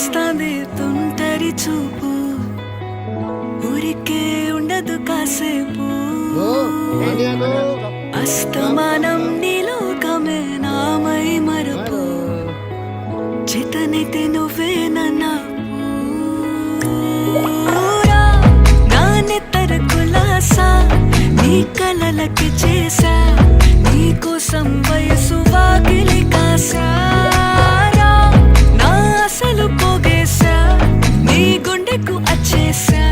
వస్తాంది తుంటరి చూపు, ఊరికే ఉండదు కాసేపు. అస్తమానం నీలోకమే నామై మరపు, చేతనైతే నువ్వే నన్నా నానెత్తర కులాసా నీ కలలకి చేసా, నీ కోసం వయసు వాకిలి కాసా, నా అసలు పోగేశా నీ గుండెకు అచ్చేసా.